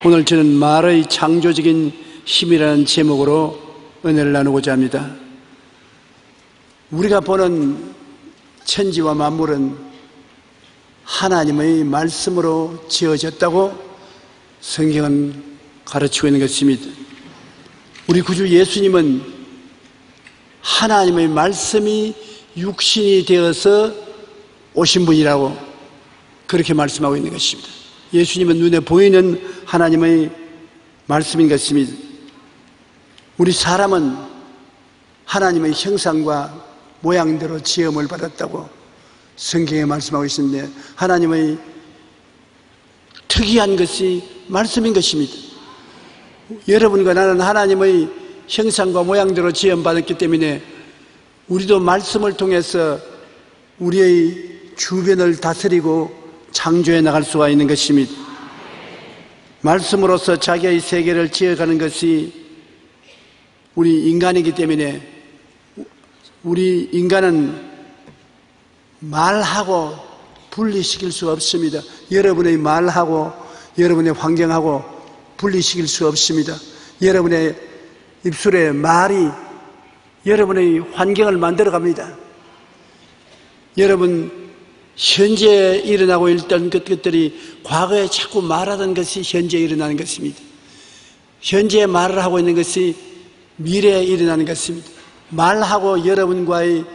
오늘 저는 말의 창조적인 힘이라는 제목으로 은혜를 나누고자 합니다. 우리가 보는 천지와 만물은 하나님의 말씀으로 지어졌다고 성경은 가르치고 있는 것입니다. 우리 구주 예수님은 하나님의 말씀이 육신이 되어서 오신 분이라고 그렇게 말씀하고 있는 것입니다. 예수님은 눈에 보이는 하나님의 말씀인 것입니다. 우리 사람은 하나님의 형상과 모양대로 지음을 받았다고 성경에 말씀하고 있는데, 하나님의 특이한 것이 말씀인 것입니다. 여러분과 나는 하나님의 형상과 모양대로 지음 받았기 때문에 우리도 말씀을 통해서 우리의 주변을 다스리고 창조해 나갈 수가 있는 것입니다. 말씀으로서 자기의 세계를 지어가는 것이 우리 인간이기 때문에 우리 인간은 말하고 분리시킬 수가 없습니다. 여러분의 말하고 여러분의 환경하고 분리시킬 수가 없습니다. 여러분의 입술에 말이 여러분의 환경을 만들어갑니다. 여러분 현재에 일어나고 있던 것들이 과거에 자꾸 말하던 것이 현재에 일어나는 것입니다. 현재에 말을 하고 있는 것이 미래에 일어나는 것입니다. 말하고 여러분과의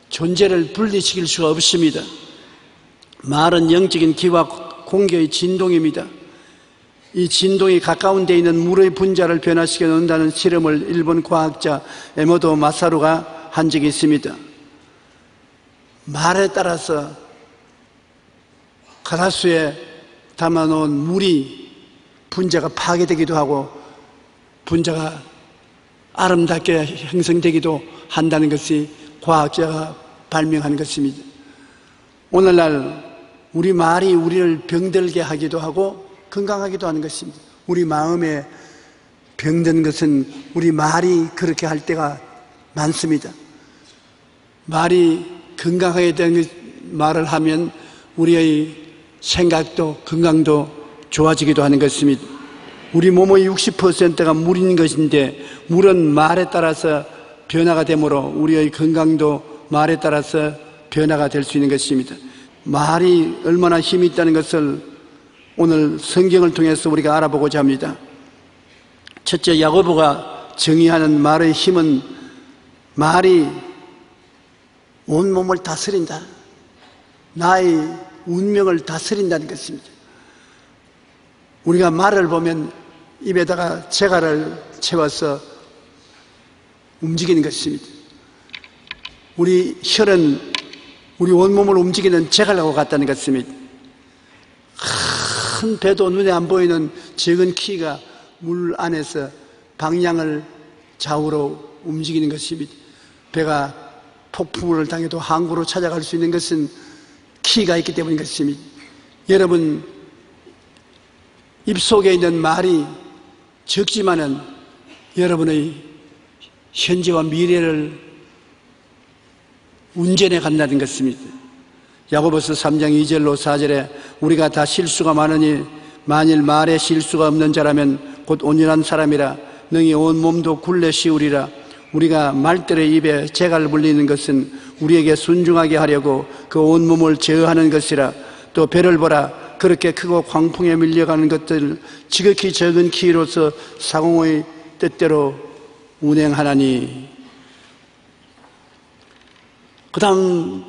존재를 분리시킬 수가 없습니다. 말은 영적인 기와 공기의 진동입니다. 이 진동이 가까운 데 있는 물의 분자를 변화시켜 놓는다는 실험을 일본 과학자 에모도 마사루가 한 적이 있습니다. 말에 따라서 가라수에 담아놓은 물이 분자가 파괴되기도 하고 분자가 아름답게 형성되기도 한다는 것이 과학자가 발명한 것입니다. 오늘날 우리 말이 우리를 병들게 하기도 하고 건강하기도 하는 것입니다. 우리 마음에 병든 것은 우리 말이 그렇게 할 때가 많습니다. 말이 건강하게 된 말을 하면 우리의 생각도 건강도 좋아지기도 하는 것입니다. 우리 몸의 60%가 물인 것인데 물은 말에 따라서 변화가 되므로 우리의 건강도 말에 따라서 변화가 될 수 있는 것입니다. 말이 얼마나 힘이 있다는 것을 오늘 성경을 통해서 우리가 알아보고자 합니다. 첫째, 야고보가 정의하는 말의 힘은 말이 온몸을 다스린다, 나의 운명을 다스린다는 것입니다. 우리가 말을 보면 입에다가 재갈을 채워서 움직이는 것입니다. 우리 혈은 우리 온몸을 움직이는 재갈하고 같다는 것입니다. 큰 배도 눈에 안 보이는 적은 키가 물 안에서 방향을 좌우로 움직이는 것입니다. 배가 폭풍을 당해도 항구로 찾아갈 수 있는 것은 키가 있기 때문인 것입니다. 여러분, 입속에 있는 말이 적지만은 여러분의 현재와 미래를 운전해 간다는 것입니다. 야고보서 3장 2절로 4절에 우리가 다 실수가 많으니 만일 말에 실수가 없는 자라면 곧 온전한 사람이라 능히 온 몸도 굴레 씌우리라. 우리가 말들의 입에 재갈 불리는 것은 우리에게 순종하게 하려고 그 온몸을 제어하는 것이라. 또 배를 보라, 그렇게 크고 광풍에 밀려가는 것들 지극히 적은 키로서 사공의 뜻대로 운행하나니. 그 다음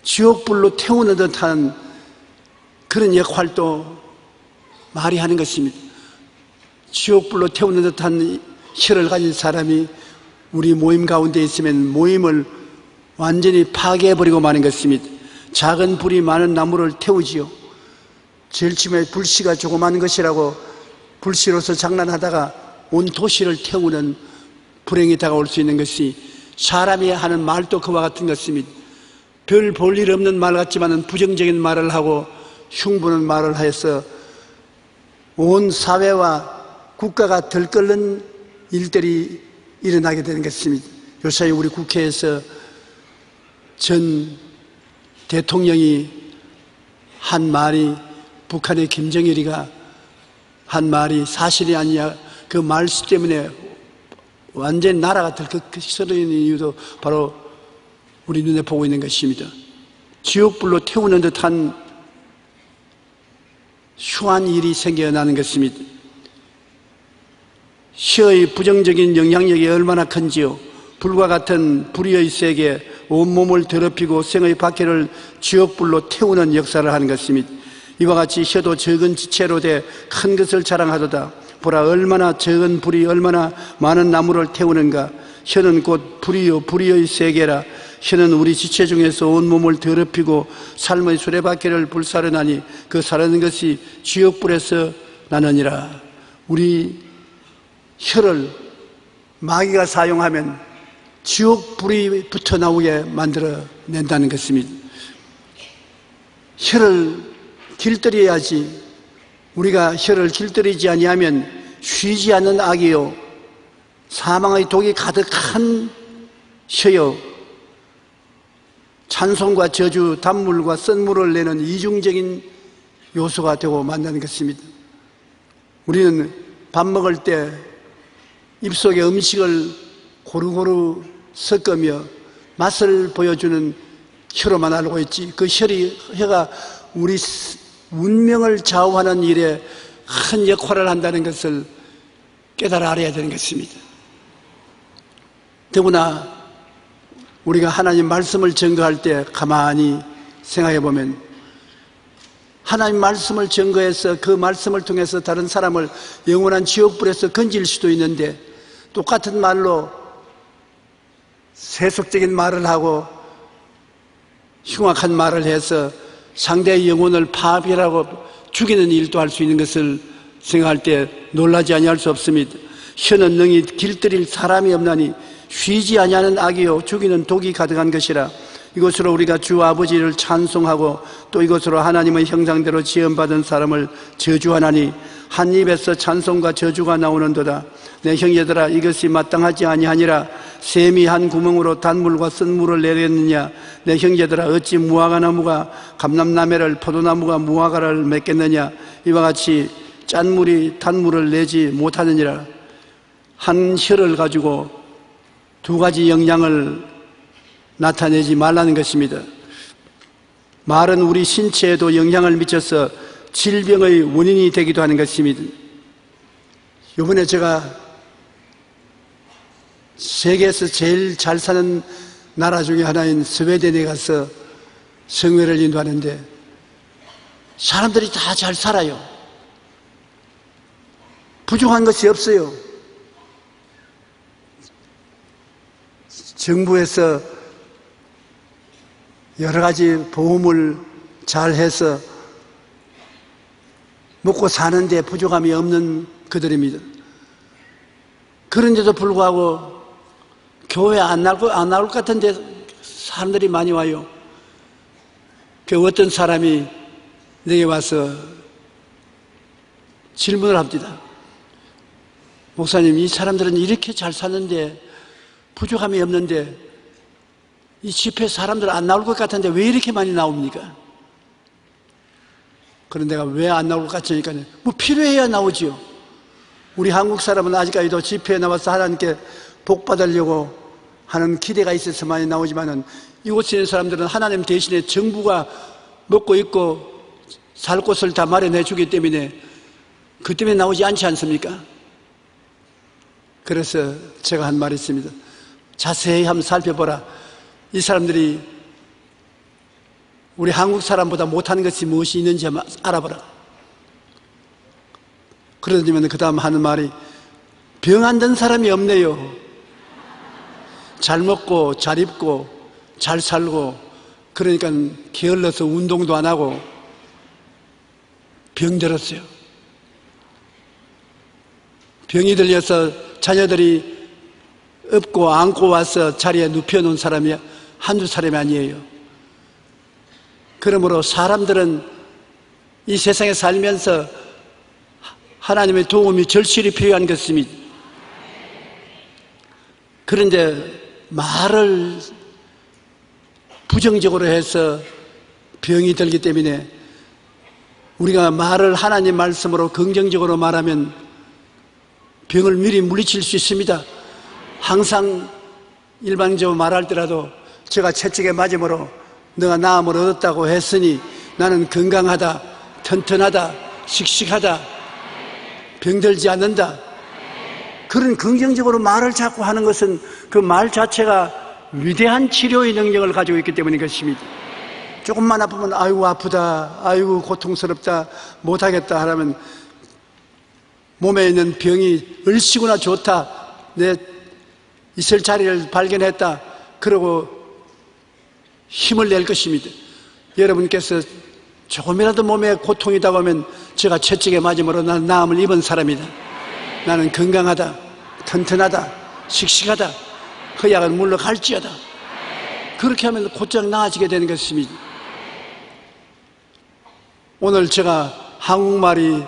지옥불로 태우는 듯한 그런 역할도 말이 하는 것입니다. 지옥불로 태우는 듯한 혀를 가진 사람이 우리 모임 가운데 있으면 모임을 완전히 파괴해버리고 마는 것입니다. 작은 불이 많은 나무를 태우지요. 제일 처음에 불씨가 조그만 것이라고 불씨로서 장난하다가 온 도시를 태우는 불행이 다가올 수 있는 것이 사람이 하는 말도 그와 같은 것입니다. 별 볼 일 없는 말 같지만 부정적인 말을 하고 흉보는 말을 해서 온 사회와 국가가 들끓는 일들이 일어나게 되는 것입니다. 요사이 우리 국회에서 전 대통령이 한 말이 북한의 김정일이가 한 말이 사실이 아니냐, 그 말씀 때문에 완전히 나라가 들썩이는 이유도 바로 우리 눈에 보고 있는 것입니다. 지옥불로 태우는 듯한 흉한 일이 생겨나는 것입니다. 시의 부정적인 영향력이 얼마나 큰지요. 불과 같은 불의의 세계, 온몸을 더럽히고 생의 박해를 지옥불로 태우는 역사를 하는 것입니다. 이와 같이 혀도 적은 지체로 돼 큰 것을 자랑하도다. 보라, 얼마나 적은 불이 얼마나 많은 나무를 태우는가. 혀는 곧 불이요 불의의 세계라. 혀는 우리 지체 중에서 온몸을 더럽히고 삶의 수레바퀴를 불사르나니 그 사르는 것이 지옥불에서 나느니라. 우리 혀를 마귀가 사용하면 지옥불이 붙어 나오게 만들어낸다는 것입니다. 혀를 길들여야지. 우리가 혀를 길들이지 아니하면 쉬지 않는 악이요 사망의 독이 가득한 혀요 찬송과 저주, 단물과 쓴물을 내는 이중적인 요소가 되고 만나는 것입니다. 우리는 밥 먹을 때 입속에 음식을 고루고루 섞으며 맛을 보여주는 혀로만 알고 있지, 그 혀가 우리 운명을 좌우하는 일에 큰 역할을 한다는 것을 깨달아 알아야 되는 것입니다. 더구나 우리가 하나님 말씀을 증거할 때 가만히 생각해 보면 하나님 말씀을 증거해서 그 말씀을 통해서 다른 사람을 영원한 지옥불에서 건질 수도 있는데, 똑같은 말로 세속적인 말을 하고 흉악한 말을 해서 상대의 영혼을 파멸하고 죽이는 일도 할 수 있는 것을 생각할 때 놀라지 아니할 수 없습니다. 혀는 능히 길들일 사람이 없나니 쉬지 아니하는 악이요 죽이는 독이 가득한 것이라. 이것으로 우리가 주 아버지를 찬송하고 또 이것으로 하나님의 형상대로 지음받은 사람을 저주하나니 한 입에서 찬송과 저주가 나오는도다. 내 형제들아, 이것이 마땅하지 아니하니라. 샘이 한 구멍으로 단물과 쓴물을 내렸느냐. 내 형제들아, 어찌 무화과나무가 감람나무를 포도나무가 무화과를 맺겠느냐. 이와 같이 짠물이 단물을 내지 못하느니라. 한 혀를 가지고 두 가지 영향을 나타내지 말라는 것입니다. 말은 우리 신체에도 영향을 미쳐서 질병의 원인이 되기도 하는 것입니다. 이번에 제가 세계에서 제일 잘 사는 나라 중에 하나인 스웨덴에 가서 성회를 인도하는데 사람들이 다 잘 살아요. 부족한 것이 없어요. 정부에서 여러 가지 보험을 잘 해서 먹고 사는데 부족함이 없는 그들입니다. 그런데도 불구하고 교회 안 나올 것 같은데 사람들이 많이 와요. 그 어떤 사람이 내게 와서 질문을 합니다. 목사님, 이 사람들은 이렇게 잘 사는데 부족함이 없는데 이 집회 사람들 안 나올 것 같은데 왜 이렇게 많이 나옵니까? 그런데 내가 왜 안 나올 것 같으니까 뭐 필요해야 나오지요. 우리 한국 사람은 아직까지도 집회에 나와서 하나님께 복 받으려고 하는 기대가 있어서 많이 나오지만은 이곳에 있는 사람들은 하나님 대신에 정부가 먹고 입고 살 곳을 다 마련해 주기 때문에 그 때문에 나오지 않지 않습니까? 그래서 제가 한 말이 있습니다. 자세히 한번 살펴보라. 이 사람들이 우리 한국 사람보다 못하는 것이 무엇이 있는지 한번 알아보라. 그러더니만 그 다음 하는 말이 병 안 든 사람이 없네요. 잘 먹고 잘 입고 잘 살고 그러니까 게을러서 운동도 안 하고 병들었어요. 병이 들려서 자녀들이 업고 안고 와서 자리에 눕혀놓은 사람이 한두 사람이 아니에요. 그러므로 사람들은 이 세상에 살면서 하나님의 도움이 절실히 필요한 것입니다. 그런데 말을 부정적으로 해서 병이 들기 때문에 우리가 말을 하나님 말씀으로 긍정적으로 말하면 병을 미리 물리칠 수 있습니다. 항상 일반적으로 말할 때라도 제가 채찍에 맞음으로 너가 나음을 얻었다고 했으니 나는 건강하다, 튼튼하다, 씩씩하다, 병들지 않는다. 그런 긍정적으로 말을 자꾸 하는 것은 그 말 자체가 위대한 치료의 능력을 가지고 있기 때문인 것입니다. 조금만 아프면 아이고 아프다, 아이고 고통스럽다, 못하겠다 하라면 몸에 있는 병이 얼씨구나 좋다, 내 있을 자리를 발견했다, 그러고 힘을 낼 것입니다. 여러분께서 조금이라도 몸에 고통이 있다고 하면 제가 채찍에 맞음으로 나는 나음을 입은 사람이다, 나는 건강하다, 튼튼하다, 씩씩하다, 그 약은 물러갈지어다, 그렇게 하면 곧장 나아지게 되는 것입니다. 오늘 제가 한국말이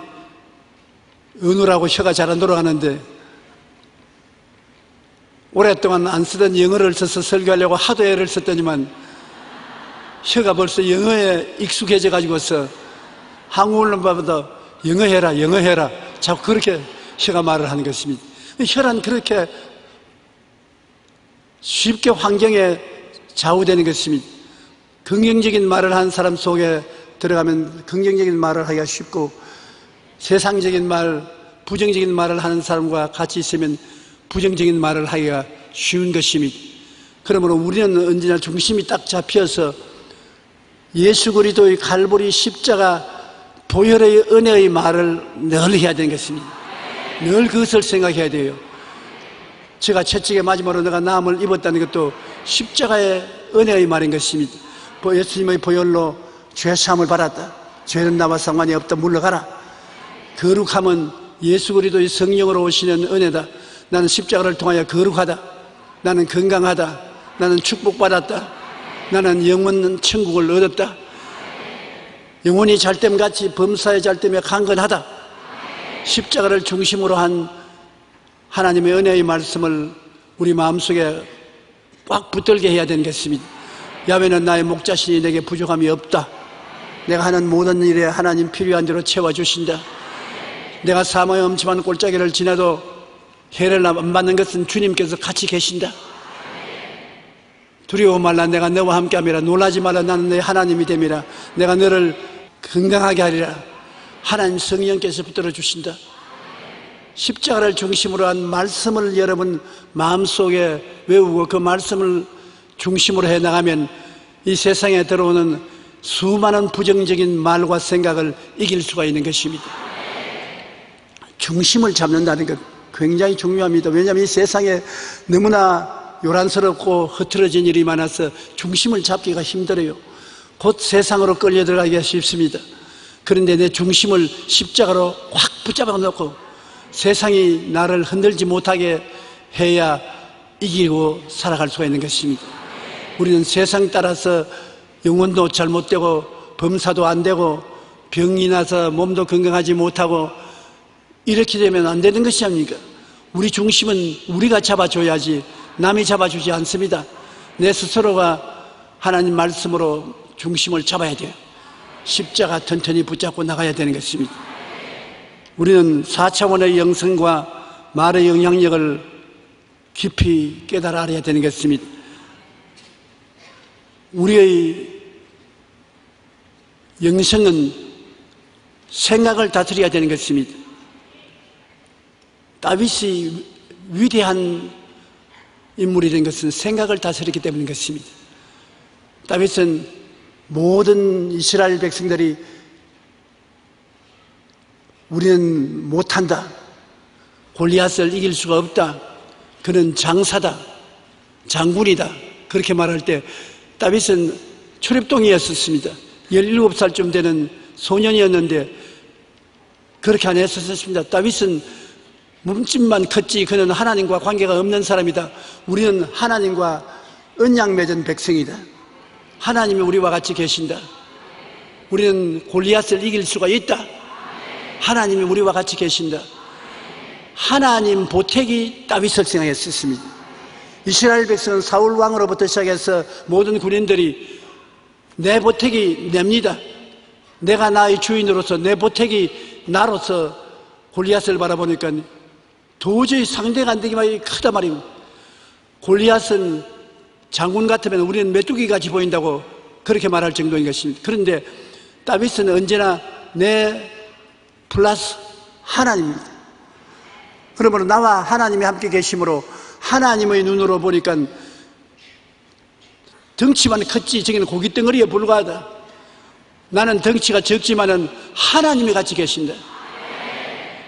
어느라고 혀가 잘 안 돌아가는데 오랫동안 안 쓰던 영어를 써서 설교하려고 하도 애를 썼더니만 혀가 벌써 영어에 익숙해져 가지고서 한국말보다 영어해라, 영어해라, 자꾸 그렇게 혀가 말을 하는 것입니다. 혀란 그렇게 쉽게 환경에 좌우되는 것입니다. 긍정적인 말을 하는 사람 속에 들어가면 긍정적인 말을 하기가 쉽고, 세상적인 말, 부정적인 말을 하는 사람과 같이 있으면 부정적인 말을 하기가 쉬운 것입니다. 그러므로 우리는 언제나 중심이 딱 잡혀서 예수 그리스도의 갈보리 십자가 보혈의 은혜의 말을 늘 해야 되는 것입니다. 늘 그것을 생각해야 돼요. 제가 채찍에 맞음으로 내가 나음을 입었다는 것도 십자가의 은혜의 말인 것입니다. 예수님의 보혈로 죄사함을 받았다, 죄는 나와 상관이 없다, 물러가라. 거룩함은 예수 그리스도의 성령으로 오시는 은혜다. 나는 십자가를 통하여 거룩하다, 나는 건강하다, 나는 축복받았다, 나는 영원 천국을 얻었다, 영혼이 잘됨같이 범사의 잘됨에 강건하다. 십자가를 중심으로 한 하나님의 은혜의 말씀을 우리 마음속에 꽉 붙들게 해야 되는 것입니다. 야훼는 나의 목자시니 내게 부족함이 없다. 내가 하는 모든 일에 하나님 필요한 대로 채워주신다. 내가 사망의 엄침한 골짜기를 지나도 해를 안 받는 것은 주님께서 같이 계신다. 두려워 말라, 내가 너와 함께함이라. 놀라지 말라, 나는 내 하나님이 됨이라. 내가 너를 건강하게 하리라. 하나님 성령께서 붙들어 주신다. 십자가를 중심으로 한 말씀을 여러분 마음속에 외우고 그 말씀을 중심으로 해나가면 이 세상에 들어오는 수많은 부정적인 말과 생각을 이길 수가 있는 것입니다. 중심을 잡는다는 것 굉장히 중요합니다. 왜냐하면 이 세상에 너무나 요란스럽고 흐트러진 일이 많아서 중심을 잡기가 힘들어요. 곧 세상으로 끌려 들어가기가 쉽습니다. 그런데 내 중심을 십자가로 확 붙잡아 놓고 세상이 나를 흔들지 못하게 해야 이기고 살아갈 수가 있는 것입니다. 우리는 세상 따라서 영혼도 잘못되고 범사도 안 되고 병이 나서 몸도 건강하지 못하고 이렇게 되면 안 되는 것이 아닙니까? 우리 중심은 우리가 잡아줘야지 남이 잡아주지 않습니다. 내 스스로가 하나님 말씀으로 중심을 잡아야 돼요. 십자가 튼튼히 붙잡고 나가야 되는 것입니다. 우리는 4차원의 영성과 말의 영향력을 깊이 깨달아 알아야 되는 것입니다. 우리의 영성은 생각을 다스려야 되는 것입니다. 다윗이 위대한 인물이 된 것은 생각을 다스렸기 때문인 것입니다. 다윗은 모든 이스라엘 백성들이 우리는 못한다, 골리앗을 이길 수가 없다, 그는 장사다, 장군이다, 그렇게 말할 때 다윗은 출입동이었습니다. 17살쯤 되는 소년이었는데 그렇게 안 했었습니다. 다윗은 몸집만 컸지 그는 하나님과 관계가 없는 사람이다. 우리는 하나님과 언약 맺은 백성이다. 하나님이 우리와 같이 계신다. 우리는 골리앗을 이길 수가 있다. 하나님이 우리와 같이 계신다. 하나님 보택이 다윗을 생각했었습니다. 이스라엘 백성은 사울 왕으로부터 시작해서 모든 군인들이 내 보택이 냅니다. 내가 나의 주인으로서 내 보택이 나로서 골리앗을 바라보니까 도저히 상대가 안 되기만 크다 말이고, 골리앗은 장군 같으면 우리는 메뚜기 같이 보인다고 그렇게 말할 정도인 것입니다. 그런데 다윗은 언제나 내 플러스 하나님입니다. 그러므로 나와 하나님이 함께 계심으로 하나님의 눈으로 보니까 덩치만 컸지 저기는 고깃덩어리에 불과하다. 나는 덩치가 적지만은 하나님이 같이 계신다.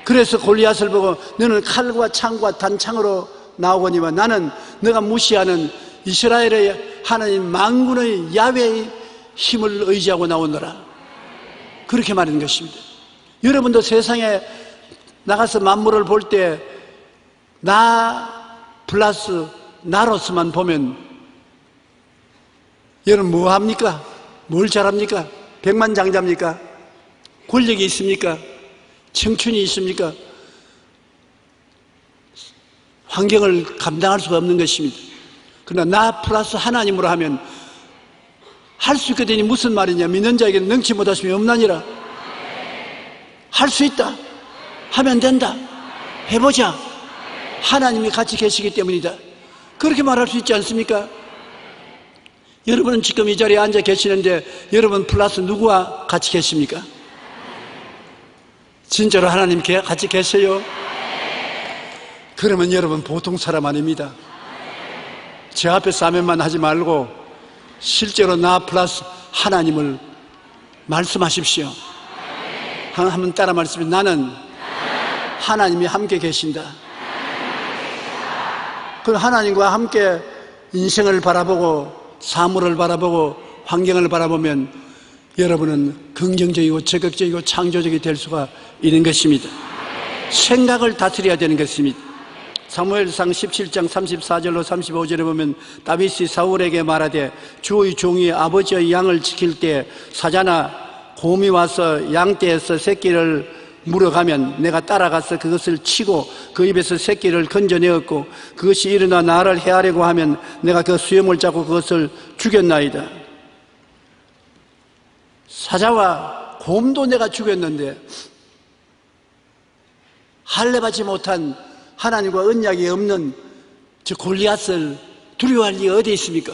그래서 골리앗을 보고 너는 칼과 창과 단창으로 나오거니와 나는 너가 무시하는 이스라엘의 하나님 만군의 야훼의 힘을 의지하고 나오노라. 그렇게 말하는 것입니다. 여러분도 세상에 나가서 만물을 볼 때 나 플러스 나로서만 보면 여러분 뭐 합니까? 뭘 잘합니까? 백만장자입니까? 권력이 있습니까? 청춘이 있습니까? 환경을 감당할 수가 없는 것입니다. 그러나 나 플러스 하나님으로 하면 할 수 있거든요. 무슨 말이냐? 믿는 자에게는 능치 못하심이 없나니라. 할 수 있다. 하면 된다. 해보자. 하나님이 같이 계시기 때문이다. 그렇게 말할 수 있지 않습니까? 여러분은 지금 이 자리에 앉아 계시는데 여러분 플러스 누구와 같이 계십니까? 진짜로 하나님 같이 계세요? 그러면 여러분 보통 사람 아닙니다. 제 앞에서 아멘만 하지 말고 실제로 나 플러스 하나님을 말씀하십시오. 한번 따라 말씀해. 나는 하나님이 함께 계신다. 그 하나님과 함께 인생을 바라보고 사물을 바라보고 환경을 바라보면 여러분은 긍정적이고 적극적이고 창조적이 될 수가 있는 것입니다. 생각을 다스려야 되는 것입니다. 사무엘상 17장 34절로 35절에 보면 다윗이 사울에게 말하되 주의 종이 아버지의 양을 지킬 때 사자나 곰이 와서 양떼에서 새끼를 물어가면 내가 따라가서 그것을 치고 그 입에서 새끼를 건져내었고 그것이 일어나 나를 해하려고 하면 내가 그 수염을 잡고 그것을 죽였나이다. 사자와 곰도 내가 죽였는데 할례받지 못한 하나님과 언약이 없는 저 골리앗을 두려워할 리가 어디 있습니까?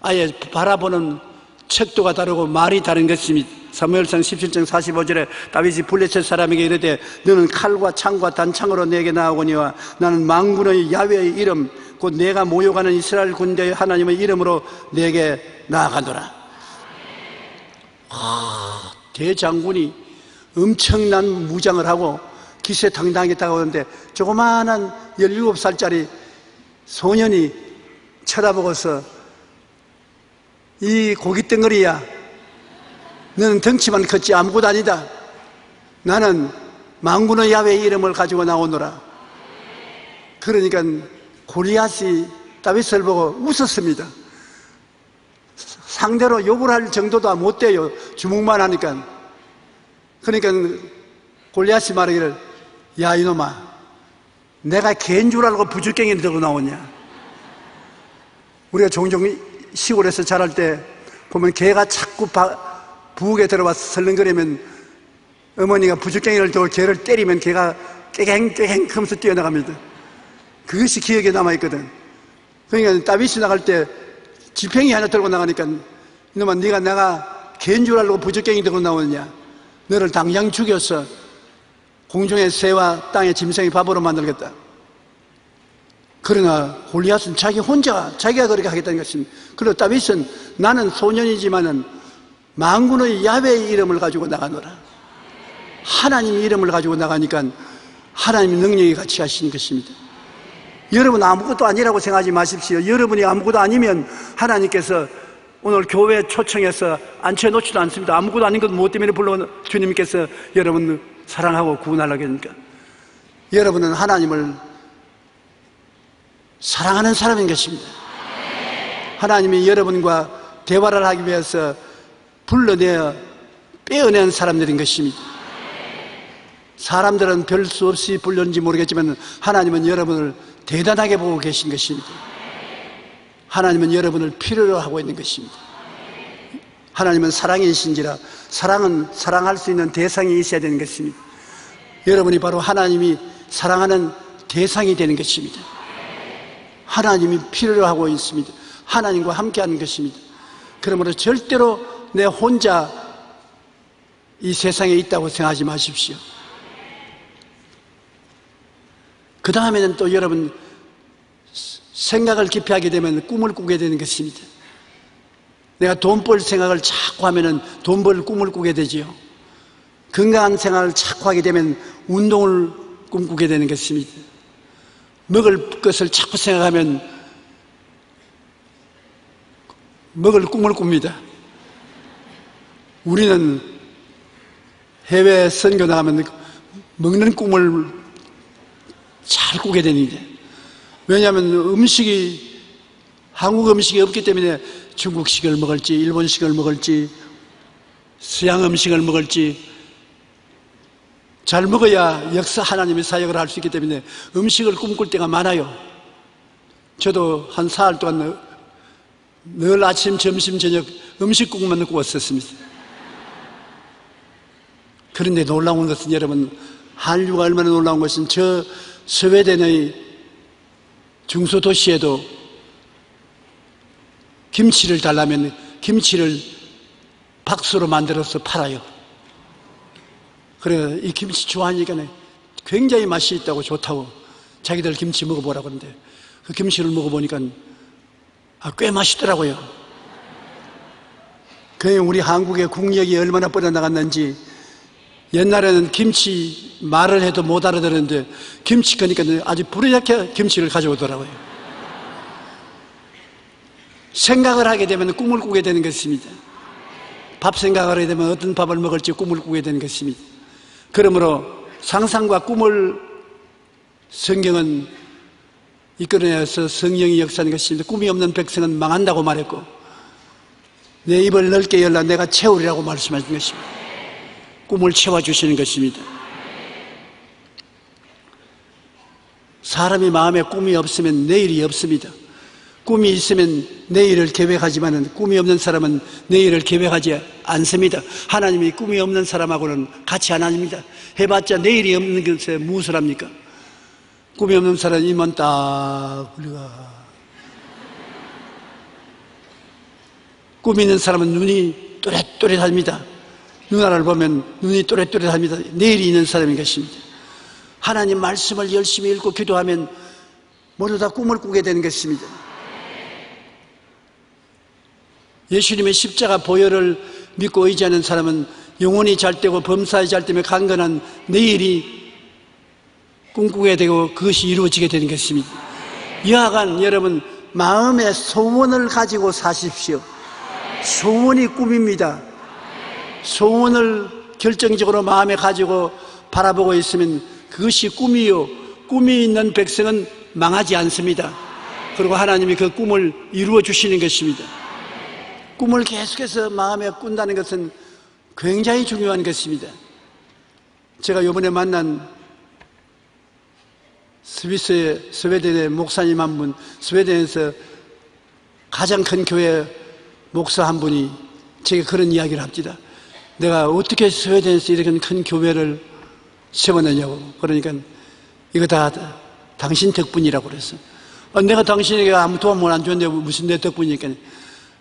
아예 바라보는 척도가 다르고 말이 다른 것입니다. 사무엘상 17장 45절에 다윗이 블레셋 사람에게 이르되 너는 칼과 창과 단창으로 내게 나오거니와 나는 만군의 야훼의 이름 곧 내가 모욕하는 이스라엘 군대의 하나님의 이름으로 내게 나아가노라. 대장군이 엄청난 무장을 하고 기세당당하게 다가오는데 조그마한 17살짜리 소년이 쳐다보고서 이 고깃덩어리야, 너는 덩치만 컸지 아무것도 아니다. 나는 만군의 야훼의 이름을 가지고 나오노라. 그러니까 골리앗이 다윗을 보고 웃었습니다. 상대로 욕을 할 정도도 못 돼요. 주먹만 하니까. 그러니까 골리앗이 말하기를 야 이놈아, 내가 개인 줄 알고 부주깽이를 들고 나오냐. 우리가 종종 시골에서 자랄 때 보면 개가 자꾸 부엌에 들어와서 설렁거리면 어머니가 부주깽이를 들고 개를 때리면 개가 깨갱깨갱 하면서 뛰어나갑니다. 그것이 기억에 남아있거든. 그러니까 다윗이 나갈 때 지팡이 하나 들고 나가니까 이놈아, 네가 내가 개인 줄 알고 부주깽이 들고 나오느냐. 너를 당장 죽여서 공중의 새와 땅의 짐승의 밥으로 만들겠다. 그러나 골리앗은 자기가 그렇게 하겠다는 것입니다. 그리고 다윗은 나는 소년이지만은 만군의 야훼의 이름을 가지고 나가노라. 하나님의 이름을 가지고 나가니까 하나님의 능력이 같이 하시는 것입니다. 여러분 아무것도 아니라고 생각하지 마십시오. 여러분이 아무것도 아니면 하나님께서 오늘 교회에 초청해서 앉혀놓지도 않습니다. 아무것도 아닌 것 무엇 때문에 불러 주님께서 여러분 사랑하고 구원하려고 하니까. 여러분은 하나님을 사랑하는 사람인 것입니다. 하나님이 여러분과 대화를 하기 위해서 불러내어 빼어낸 사람들인 것입니다. 사람들은 별 수 없이 불렀는지 모르겠지만 하나님은 여러분을 대단하게 보고 계신 것입니다. 하나님은 여러분을 필요로 하고 있는 것입니다. 하나님은 사랑이신지라 사랑은 사랑할 수 있는 대상이 있어야 되는 것입니다. 여러분이 바로 하나님이 사랑하는 대상이 되는 것입니다. 하나님이 필요로 하고 있습니다. 하나님과 함께하는 것입니다. 그러므로 절대로 내 혼자 이 세상에 있다고 생각하지 마십시오. 그 다음에는 또 여러분 생각을 깊이 하게 되면 꿈을 꾸게 되는 것입니다. 내가 돈 벌 생각을 자꾸 하면 돈 벌 꿈을 꾸게 되지요. 건강한 생활을 자꾸 하게 되면 운동을 꿈꾸게 되는 것입니다. 먹을 것을 자꾸 생각하면 먹을 꿈을 꿉니다. 우리는 해외 선교 나가면 먹는 꿈을 잘 꾸게 됩니다. 왜냐하면 한국 음식이 없기 때문에 중국식을 먹을지 일본식을 먹을지 서양 음식을 먹을지 잘 먹어야 역사 하나님의 사역을 할 수 있기 때문에 음식을 꿈꿀 때가 많아요. 저도 한 사흘 동안 늘 아침, 점심, 저녁 음식 꿈만 꾸었었습니다. 그런데 놀라운 것은 여러분, 한류가 얼마나 놀라운 것은 저 스웨덴의 중소도시에도 김치를 달라면 김치를 박스로 만들어서 팔아요. 그래, 이 김치 좋아하니까 굉장히 맛이 있다고 좋다고 자기들 김치 먹어보라고 그러는데 그 김치를 먹어보니까 꽤 맛있더라고요. 그게 우리 한국의 국력이 얼마나 뻗어나갔는지 옛날에는 김치 말을 해도 못 알아들었는데 김치 거니까 아주 부르짖게 김치를 가져오더라고요. 생각을 하게 되면 꿈을 꾸게 되는 것입니다. 밥 생각을 하게 되면 어떤 밥을 먹을지 꿈을 꾸게 되는 것입니다. 그러므로 상상과 꿈을 성경은 이끌어내서 성령이 역사하는 것입니다. 꿈이 없는 백성은 망한다고 말했고 내 입을 넓게 열라 내가 채우리라고 말씀하신 것입니다. 꿈을 채워주시는 것입니다. 사람이 마음에 꿈이 없으면 내일이 없습니다. 꿈이 있으면 내일을 계획하지만 꿈이 없는 사람은 내일을 계획하지 않습니다. 하나님이 꿈이 없는 사람하고는 같이 안 합니다. 해봤자 내일이 없는 것에 무엇을 합니까? 꿈이 없는 사람은 입만 딱 우리가 꿈이 있는 사람은 눈이 또렷또렷합니다. 누나를 보면 눈이 또렷또렷합니다. 내일이 있는 사람인 것입니다. 하나님 말씀을 열심히 읽고 기도하면 모두 다 꿈을 꾸게 되는 것입니다. 예수님의 십자가 보혈을 믿고 의지하는 사람은 영혼이 잘 되고 범사에 잘 되며 강건한 내일이 꿈꾸게 되고 그것이 이루어지게 되는 것입니다. 여하간 여러분 마음의 소원을 가지고 사십시오. 소원이 꿈입니다. 소원을 결정적으로 마음에 가지고 바라보고 있으면 그것이 꿈이요. 꿈이 있는 백성은 망하지 않습니다. 그리고 하나님이 그 꿈을 이루어 주시는 것입니다. 꿈을 계속해서 마음에 꾼다는 것은 굉장히 중요한 것입니다. 제가 이번에 만난 스웨덴의 목사님 한 분, 스웨덴에서 가장 큰 교회 목사 한 분이 제게 그런 이야기를 합니다. 내가 어떻게 스웨덴에서 이렇게 큰 교회를 세워내냐고. 그러니까 이거 다 당신 덕분이라고 그랬어. 내가 당신에게 아무 도움을 안 줬는데 무슨 내 덕분이니까.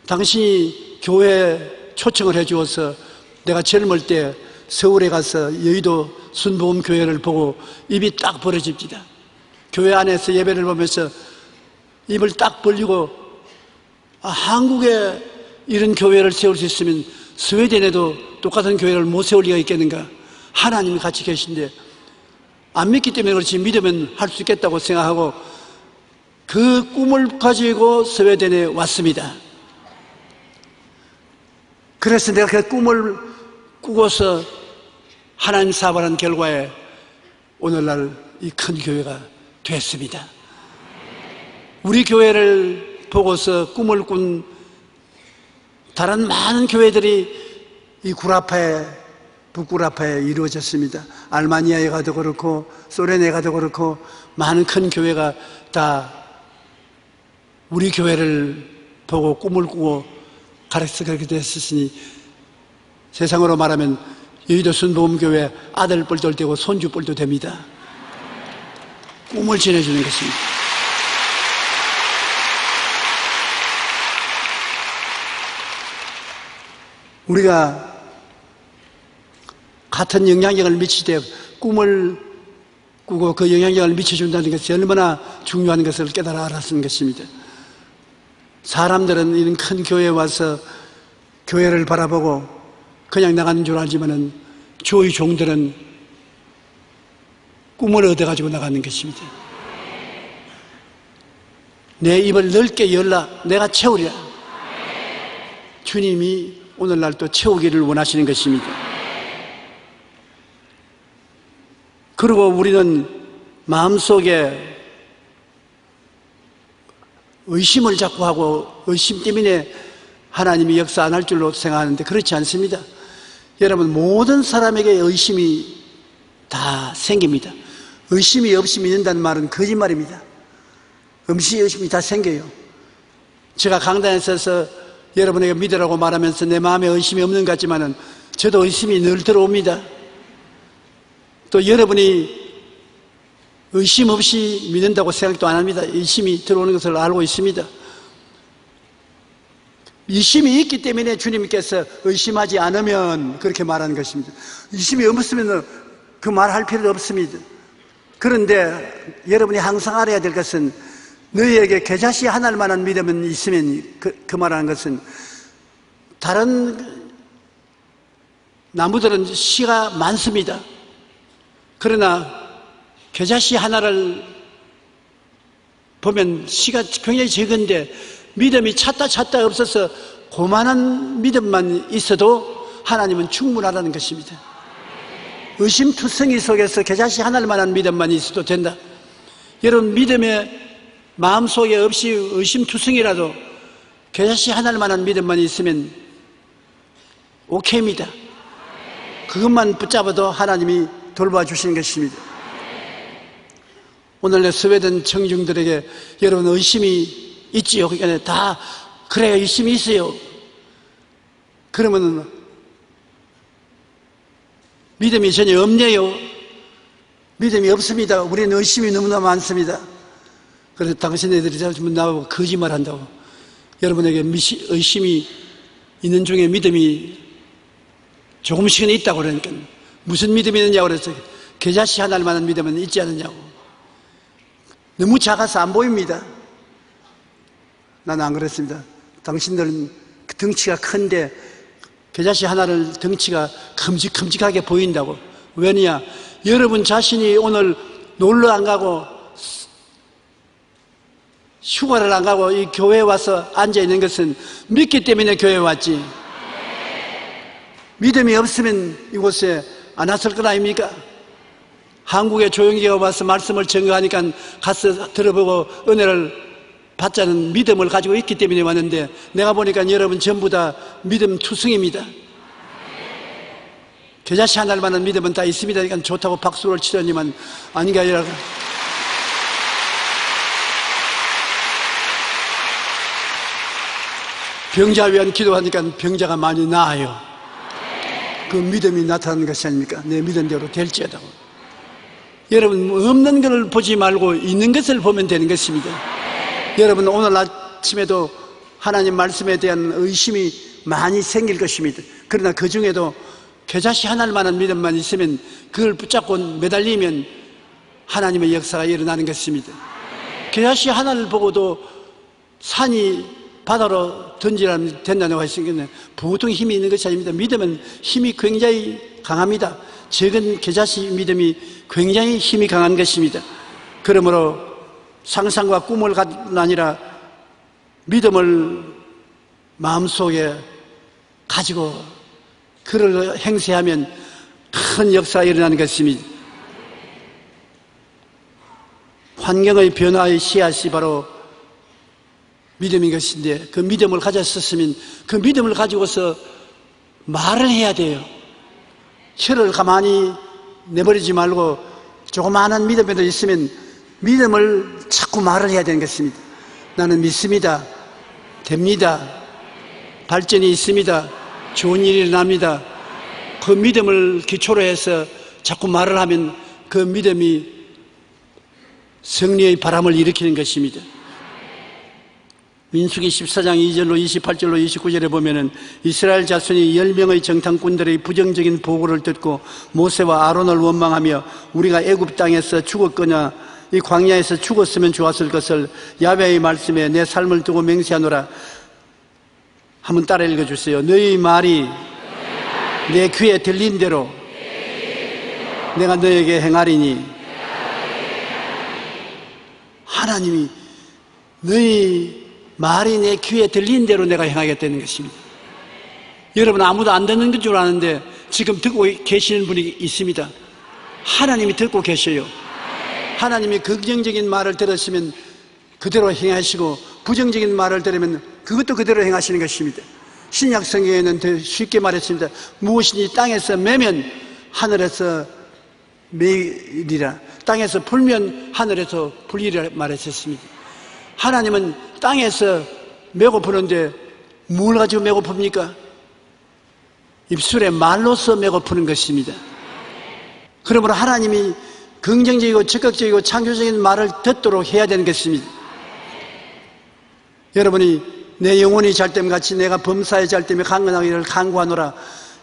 당신이 교회 초청을 해주어서 내가 젊을 때 서울에 가서 여의도 순복음교회를 보고 입이 딱 벌어집니다. 교회 안에서 예배를 보면서 입을 딱 벌리고 한국에 이런 교회를 세울 수 있으면 스웨덴에도 똑같은 교회를 못 세울 리가 있겠는가. 하나님이 같이 계신데 안 믿기 때문에 그렇지 믿으면 할 수 있겠다고 생각하고 그 꿈을 가지고 스웨덴에 왔습니다. 그래서 내가 그 꿈을 꾸고서 하나님 사업하는 결과에 오늘날 이 큰 교회가 됐습니다. 우리 교회를 보고서 꿈을 꾼 다른 많은 교회들이 이 구라파에, 북구라파에 이루어졌습니다. 알마니아에 가도 그렇고 소련에 가도 그렇고 많은 큰 교회가 다 우리 교회를 보고 꿈을 꾸고 가르쳐서 그렇게 됐으니 세상으로 말하면 여의도 순복음교회 아들 뻘도 되고 손주 뻘도 됩니다. 꿈을 전해주는 것입니다. 우리가 같은 영향력을 미칠 때 꿈을 꾸고 그 영향력을 미쳐준다는 것이 얼마나 중요한 것을 깨달아 알았는 것입니다. 사람들은 이런 큰 교회에 와서 교회를 바라보고 그냥 나가는 줄 알지만은 주의 종들은 꿈을 얻어가지고 나가는 것입니다. 내 입을 넓게 열라 내가 채우리라. 주님이 오늘날 또 채우기를 원하시는 것입니다. 그리고 우리는 마음속에 의심을 자꾸 하고 의심 때문에 하나님이 역사 안 할 줄로 생각하는데 그렇지 않습니다. 여러분, 모든 사람에게 의심이 다 생깁니다. 의심이 없이 믿는다는 말은 거짓말입니다. 의심이 다 생겨요. 제가 강단에 서서 여러분에게 믿으라고 말하면서 내 마음에 의심이 없는 것 같지만은 저도 의심이 늘 들어옵니다. 또 여러분이 의심 없이 믿는다고 생각도 안 합니다. 의심이 들어오는 것을 알고 있습니다. 의심이 있기 때문에 주님께서 의심하지 않으면 그렇게 말하는 것입니다. 의심이 없으면 그 말할 필요도 없습니다. 그런데 여러분이 항상 알아야 될 것은 너희에게 겨자씨 하나만한 믿음은 있으면 그 말하는 것은 다른 나무들은 씨가 많습니다. 그러나 겨자씨 하나를 보면 씨가 굉장히 적은데 믿음이 찾다 없어서 고만한 믿음만 있어도 하나님은 충분하다는 것입니다. 의심투성이 속에서 겨자씨 하나만한 믿음만 있어도 된다. 여러분, 믿음의 마음속에 없이 의심투성이라도 겨자씨 하나만한 믿음만 있으면 오케이입니다. 그것만 붙잡아도 하나님이 돌봐주시는 것입니다. 오늘날 스웨덴 청중들에게 여러분 의심이 있지요. 그러니까 다 그래요, 의심이 있어요. 그러면 믿음이 전혀 없네요. 믿음이 없습니다. 우리는 의심이 너무나 많습니다. 그래서 당신네들이 자꾸 나오고 거짓말한다고. 여러분에게 의심이 있는 중에 믿음이 조금씩은 있다고 그러니까 무슨 믿음이 있느냐고 그래서 겨자씨 하나만한 믿음은 있지 않느냐고. 너무 작아서 안 보입니다. 나는 안 그랬습니다. 당신들은 덩치가 큰데 겨자씨 하나를 덩치가 큼직큼직하게 보인다고. 왜냐? 여러분 자신이 오늘 놀러 안 가고 휴가를 안 가고 이 교회에 와서 앉아 있는 것은 믿기 때문에 교회에 왔지. 믿음이 없으면 이곳에 안 왔을 것 아닙니까? 한국에 조용기가 와서 말씀을 증거하니까 가서 들어보고 은혜를 받자는 믿음을 가지고 있기 때문에 왔는데 내가 보니까 여러분 전부 다 믿음 투성입니다. 겨자씨 하나만한 믿음은 다 있습니다. 그러니까 좋다고 박수를 치더니만 아닌 게 아니라 병자 위한 기도하니까 병자가 많이 나아요. 그 믿음이 나타나는 것이 아닙니까? 내 믿은 대로 될지어다고. 여러분, 없는 것을 보지 말고 있는 것을 보면 되는 것입니다. 여러분, 오늘 아침에도 하나님 말씀에 대한 의심이 많이 생길 것입니다. 그러나 그 중에도 겨자씨 하나만한 믿음만 있으면 그걸 붙잡고 매달리면 하나님의 역사가 일어나는 것입니다. 겨자씨 하나를 보고도 산이 바다로 던지라면 된다고 하시겠네. 보통 힘이 있는 것이 아닙니다. 믿음은 힘이 굉장히 강합니다. 적은 겨자씨 믿음이 굉장히 힘이 강한 것입니다. 그러므로 상상과 꿈을 가지고 아니라 믿음을 마음속에 가지고 그를 행세하면 큰 역사가 일어나는 것입니다. 환경의 변화의 씨앗이 바로 믿음인 것인데 그 믿음을 가졌었으면 그 믿음을 가지고서 말을 해야 돼요. 혀를 가만히 내버리지 말고 조그마한 믿음이라도 있으면 믿음을 자꾸 말을 해야 되는 것입니다. 나는 믿습니다. 됩니다. 발전이 있습니다. 좋은 일이 일어납니다. 그 믿음을 기초로 해서 자꾸 말을 하면 그 믿음이 승리의 바람을 일으키는 것입니다. 민수기 14장 2절로 28절로 29절에 보면은 이스라엘 자손이 10명의 정탐꾼들의 부정적인 보고를 듣고 모세와 아론을 원망하며 우리가 애굽 땅에서 죽었거나 이 광야에서 죽었으면 좋았을 것을 야훼의 말씀에 내 삶을 두고 맹세하노라. 한번 따라 읽어주세요. 너희 말이 내 귀에 들린 대로 내가 너에게 행하리니. 하나님이 너희 말이 내 귀에 들린 대로 내가 행하겠다는 것입니다. 여러분 아무도 안 듣는 줄 아는데 지금 듣고 계시는 분이 있습니다. 하나님이 듣고 계셔요. 하나님이 긍정적인 말을 들으시면 그대로 행하시고 부정적인 말을 들으면 그것도 그대로 행하시는 것입니다. 신약 성경에는 더 쉽게 말했습니다. 무엇이니 땅에서 매면 하늘에서 매이리라. 땅에서 풀면 하늘에서 풀리리라 말했었습니다. 하나님은 땅에서 메고 푸는데 뭘 가지고 메고 풉니까? 입술에 말로서 메고 푸는 것입니다. 그러므로 하나님이 긍정적이고 적극적이고 창조적인 말을 듣도록 해야 되는 것입니다. 여러분이 내 영혼이 잘됨 같이 내가 범사에 잘됨에 강건하기를 간구하노라.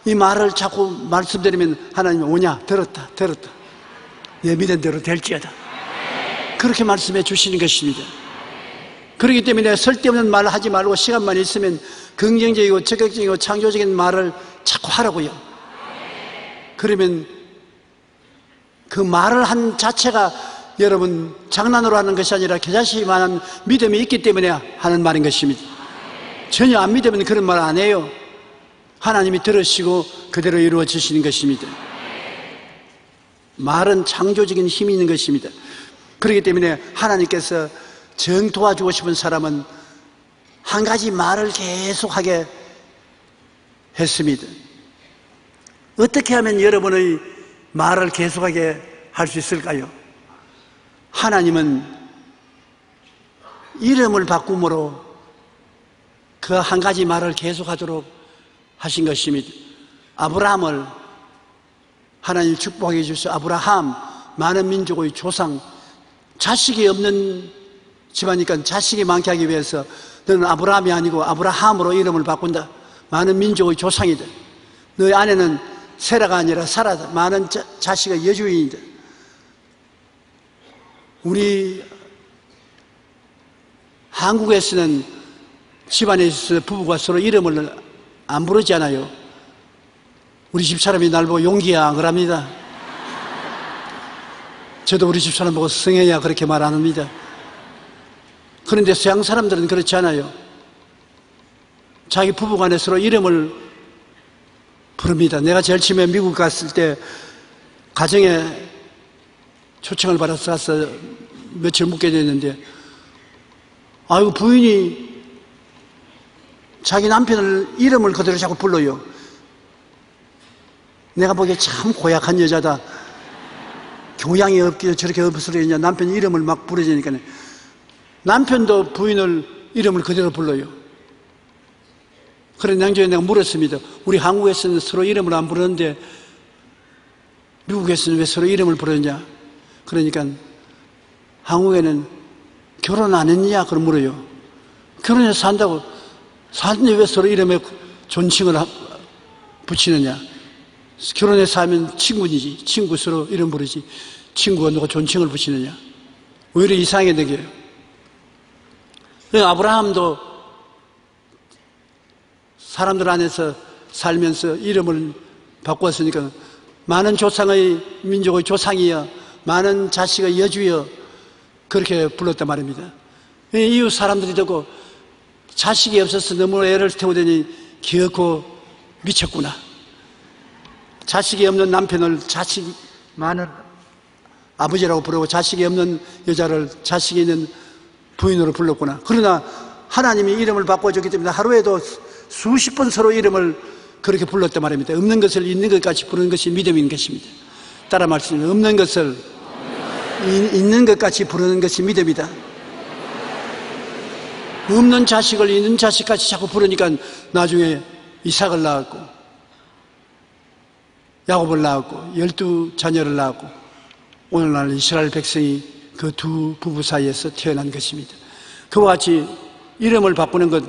이 말을 자꾸 말씀드리면 하나님이 오냐? 들었다. 내 믿은 대로 될지어다. 그렇게 말씀해 주시는 것입니다. 그렇기 때문에 쓸데없는 말을 하지 말고 시간만 있으면 긍정적이고 적극적이고 창조적인 말을 자꾸 하라고요. 그러면 그 말을 한 자체가 여러분 장난으로 하는 것이 아니라 겨자씨만한 믿음이 있기 때문에 하는 말인 것입니다. 전혀 안 믿으면 그런 말 안 해요. 하나님이 들으시고 그대로 이루어지시는 것입니다. 말은 창조적인 힘이 있는 것입니다. 그렇기 때문에 하나님께서 정 도와주고 싶은 사람은 한 가지 말을 계속하게 했습니다. 어떻게 하면 여러분의 말을 계속하게 할 수 있을까요? 하나님은 이름을 바꿈으로 그 한 가지 말을 계속하도록 하신 것입니다. 아브라함을 하나님 축복해 주셔서 아브라함, 많은 민족의 조상, 자식이 없는 집안이니까 자식이 많게 하기 위해서 너는 아브라함이 아니고 아브라함으로 이름을 바꾼다. 많은 민족의 조상이다. 너희 아내는 세라가 아니라 사라다. 많은 자식의 여주인이다. 우리 한국에서는 집안에 있어서 부부가 서로 이름을 안 부르지 않아요. 우리 집사람이 날 보고 용기야 그럽니다. 저도 우리 집사람 보고 성혜야 그렇게 말 안 합니다. 그런데 서양 사람들은 그렇지 않아요. 자기 부부간에 서로 이름을 부릅니다. 내가 제일 처음에 미국 갔을 때 가정에 초청을 받아서 가서 며칠 묵게 됐는데 아이고 부인이 자기 남편을 이름을 그대로 자꾸 불러요. 내가 보기에 참 고약한 여자다. 교양이 없기에 저렇게 없으려냐. 남편 이름을 막 부르지니까 남편도 부인을 이름을 그대로 불러요. 그래서 나중에 내가 물었습니다. 우리 한국에서는 서로 이름을 안 부르는데 미국에서는 왜 서로 이름을 부르느냐. 그러니까 한국에는 결혼 안 했냐 그럼 물어요. 결혼해서 산다고 사는데 왜 서로 이름에 존칭을 붙이느냐. 결혼해서 하면 친구이지. 친구 서로 이름 부르지. 친구가 누가 존칭을 붙이느냐. 오히려 이상하게 되게요. 아브라함도 사람들 안에서 살면서 이름을 바꾸었으니까 많은 조상의 민족의 조상이여 많은 자식의 여주여 그렇게 불렀단 말입니다. 이웃 사람들이 듣고 자식이 없어서 너무 애를 태우더니 기어코 미쳤구나. 자식이 없는 남편을 자식이 많은 아버지라고 부르고 자식이 없는 여자를 자식이 있는 부인으로 불렀구나. 그러나 하나님이 이름을 바꿔줬기 때문에 하루에도 수십 번 서로 이름을 그렇게 불렀단 말입니다. 없는 것을 있는 것 같이 부르는 것이 믿음인 것입니다. 따라 말씀드리면 없는 것을 있는 것 같이 부르는 것이 믿음이다. 없는 자식을 있는 자식같이 자꾸 부르니까 나중에 이삭을 낳았고 야곱을 낳았고 12자녀를 낳았고 오늘날 이스라엘 백성이 그 두 부부 사이에서 태어난 것입니다. 그와 같이 이름을 바꾸는 것,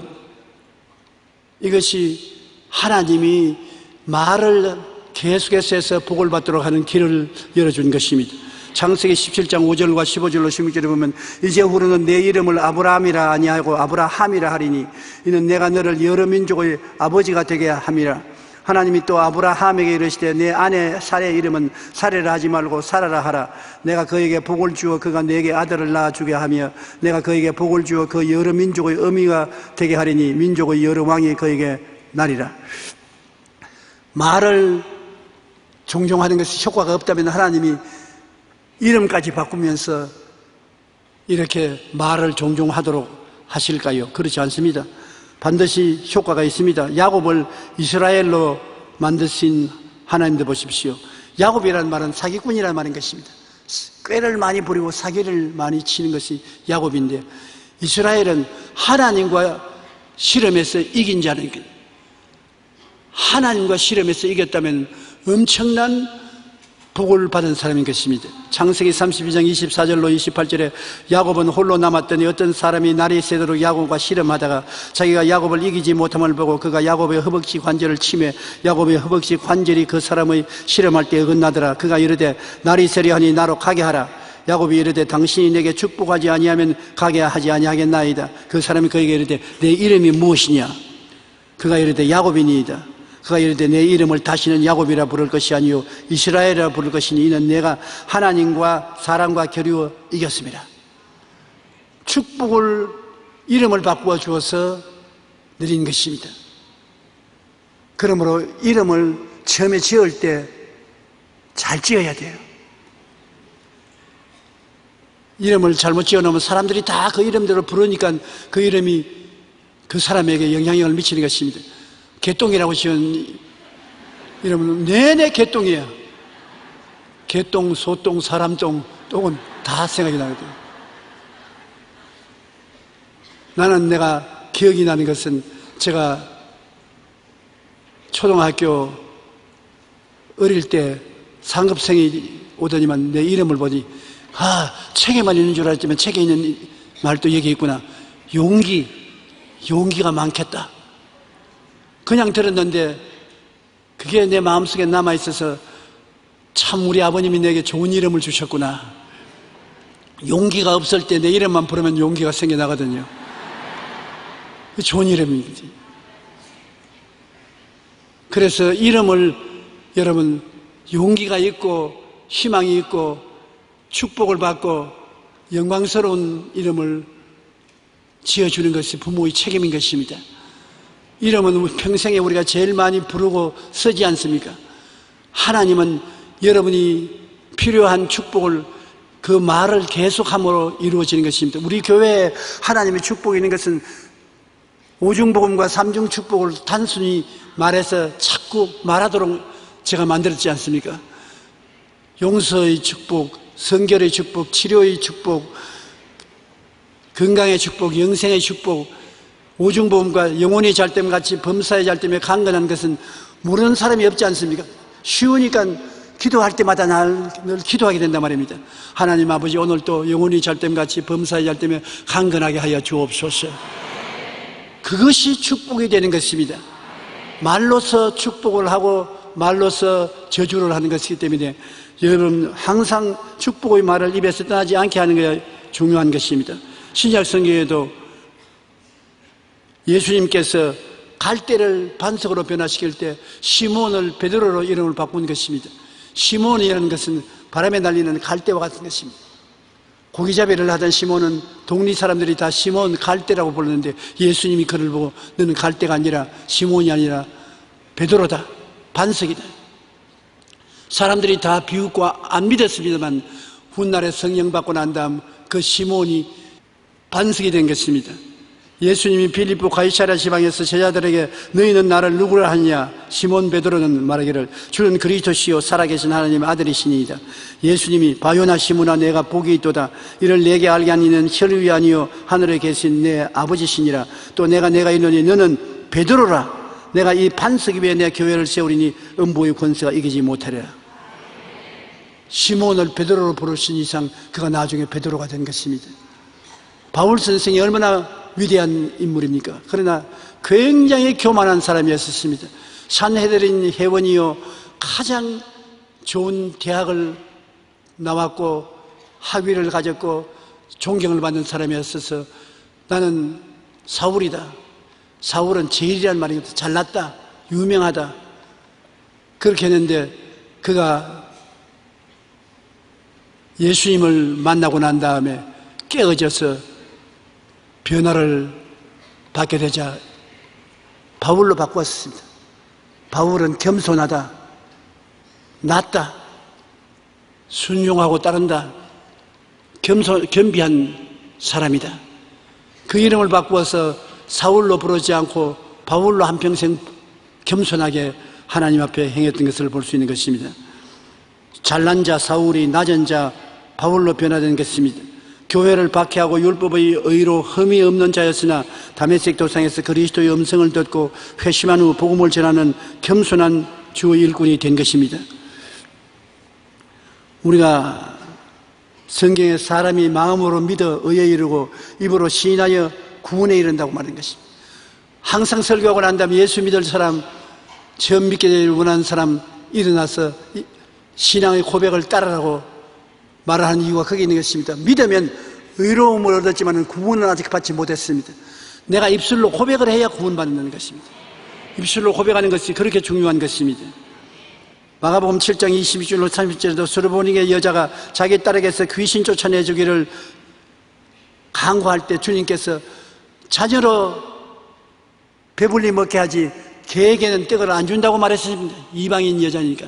이것이 하나님이 말을 계속해서 해서 복을 받도록 하는 길을 열어준 것입니다. 창세기 17장 5절과 15절로 16절에 보면 이제후로는 내 이름을 아브라함이라 아니하고 아브라함이라 하리니 이는 내가 너를 여러 민족의 아버지가 되게 함이라. 하나님이 또 아브라함에게 이르시되 내 아내 사레의 이름은 사레라 하지 말고 사라라 하라. 내가 그에게 복을 주어 그가 내게 아들을 낳아주게 하며 내가 그에게 복을 주어 그 여러 민족의 어미가 되게 하리니 민족의 여러 왕이 그에게 나리라. 말을 종종 하는 것이 효과가 없다면 하나님이 이름까지 바꾸면서 이렇게 말을 종종 하도록 하실까요? 그렇지 않습니다. 반드시 효과가 있습니다. 야곱을 이스라엘로 만드신 하나님도 보십시오. 야곱이라는 말은 사기꾼이라는 말인 것입니다. 꾀를 많이 부리고 사기를 많이 치는 것이 야곱인데 이스라엘은 하나님과 실험에서 이긴 자는 것. 하나님과 실험에서 이겼다면 엄청난 복을 받은 사람인 것입니다. 창세기 32장 24절로 28절에 야곱은 홀로 남았더니 어떤 사람이 날이 새도록 야곱과 실험하다가 자기가 야곱을 이기지 못함을 보고 그가 야곱의 허벅지 관절을 치매 야곱의 허벅지 관절이 그 사람의 실험할 때 어긋나더라. 그가 이르되 날이 새려 하니 나로 가게 하라. 야곱이 이르되 당신이 내게 축복하지 아니하면 가게 하지 아니하겠나이다. 그 사람이 그에게 이르되 내 이름이 무엇이냐? 그가 이르되 야곱이니이다. 그가 이르되 내 이름을 다시는 야곱이라 부를 것이 아니요 이스라엘이라 부를 것이니 이는 내가 하나님과 사람과 겨루어 이겼습니다. 축복을 이름을 바꾸어 주어서 드린 것입니다. 그러므로 이름을 처음에 지을 때 잘 지어야 돼요. 이름을 잘못 지어놓으면 사람들이 다 그 이름대로 부르니까 그 이름이 그 사람에게 영향력을 미치는 것입니다. 개똥이라고 지은 이름은 내내 개똥이야. 개똥, 소똥, 사람똥, 똥은 다 생각이 나거든. 나는 내가 기억이 나는 것은 제가 초등학교 어릴 때 상급생이 오더니만 내 이름을 보니 책에만 있는 줄 알았지만 책에 있는 말도 여기 있구나. 용기가 많겠다. 그냥 들었는데 그게 내 마음속에 남아있어서 참 우리 아버님이 내게 좋은 이름을 주셨구나. 용기가 없을 때 내 이름만 부르면 용기가 생겨나거든요. 좋은 이름이지. 그래서 이름을 여러분 용기가 있고 희망이 있고 축복을 받고 영광스러운 이름을 지어주는 것이 부모의 책임인 것입니다. 이름은 평생에 우리가 제일 많이 부르고 쓰지 않습니까? 하나님은 여러분이 필요한 축복을 그 말을 계속함으로 이루어지는 것입니다. 우리 교회에 하나님의 축복이 있는 것은 오중복음과 삼중축복을 단순히 말해서 자꾸 말하도록 제가 만들었지 않습니까? 용서의 축복, 성결의 축복, 치료의 축복, 건강의 축복, 영생의 축복, 오중보험과 영혼이 잘됨 같이 범사의 잘됨에 강건한 것은 모르는 사람이 없지 않습니까? 쉬우니까 기도할 때마다 늘 기도하게 된단 말입니다. 하나님 아버지 오늘 또 영혼이 잘됨 같이 범사의 잘됨에 강건하게 하여 주옵소서. 그것이 축복이 되는 것입니다. 말로서 축복을 하고 말로서 저주를 하는 것이기 때문에 여러분 항상 축복의 말을 입에서 떠나지 않게 하는 게 중요한 것입니다. 신약 성경에도 예수님께서 갈대를 반석으로 변화시킬 때 시몬을 베드로로 이름을 바꾼 것입니다. 시몬이라는 것은 바람에 날리는 갈대와 같은 것입니다. 고기잡이를 하던 시몬은 동리 사람들이 다 시몬 갈대라고 부르는데 예수님이 그를 보고 너는 갈대가 아니라 시몬이 아니라 베드로다, 반석이다. 사람들이 다 비웃고 안 믿었습니다만 훗날에 성령 받고 난 다음 그 시몬이 반석이 된 것입니다. 예수님이 빌립보 가이사랴 지방에서 제자들에게 너희는 나를 누구라 하느냐? 시몬 베드로는 말하기를 주는 그리스도시요 살아계신 하나님의 아들이시니이다. 예수님이 바요나 시몬아 내가 복이 있도다. 이를 내게 알게 한 이는 혈육이 아니요 하늘에 계신 내 아버지시니라. 또 내가 이르노니 너는 베드로라. 내가 이 반석 위에 내 교회를 세우리니 음부의 권세가 이기지 못하리라. 시몬을 베드로로 부르신 이상 그가 나중에 베드로가 된 것입니다. 바울 선생이 얼마나 위대한 인물입니까? 그러나 굉장히 교만한 사람이었습니다. 산헤드린 회원이요 가장 좋은 대학을 나왔고 학위를 가졌고 존경을 받는 사람이었어서 나는 사울이다. 사울은 제일이란 말이거든. 잘났다. 유명하다. 그렇게 했는데 그가 예수님을 만나고 난 다음에 깨어져서 변화를 받게 되자 바울로 바꾸었습니다. 바울은 겸손하다, 낮다, 순종하고 따른다, 겸비한 사람이다. 그 이름을 바꾸어서 사울로 부르지 않고 바울로 한평생 겸손하게 하나님 앞에 행했던 것을 볼 수 있는 것입니다. 잘난 자 사울이 낮은 자 바울로 변화된 것입니다. 교회를 박해하고 율법의 의로 흠이 없는 자였으나 다메섹 도상에서 그리스도의 음성을 듣고 회심한 후 복음을 전하는 겸손한 주 일꾼이 된 것입니다. 우리가 성경에 사람이 마음으로 믿어 의에 이르고 입으로 시인하여 구원에 이른다고 말하는 것입니다. 항상 설교하고 난 다음에 예수 믿을 사람, 처음 믿게 되길 원하는 사람 일어나서 신앙의 고백을 따르라고 말하는 이유가 거기 있는 것입니다. 믿으면 의로움을 얻었지만 구원은 아직 받지 못했습니다. 내가 입술로 고백을 해야 구원받는 것입니다. 입술로 고백하는 것이 그렇게 중요한 것입니다. 마가복음 7장 22절로 30절에도 수르보니게 여자가 자기 딸에게서 귀신 쫓아내주기를 강구할 때 주님께서 자녀로 배불리 먹게 하지 개에게는 떡을 안 준다고 말했습니다. 이방인 여자니까.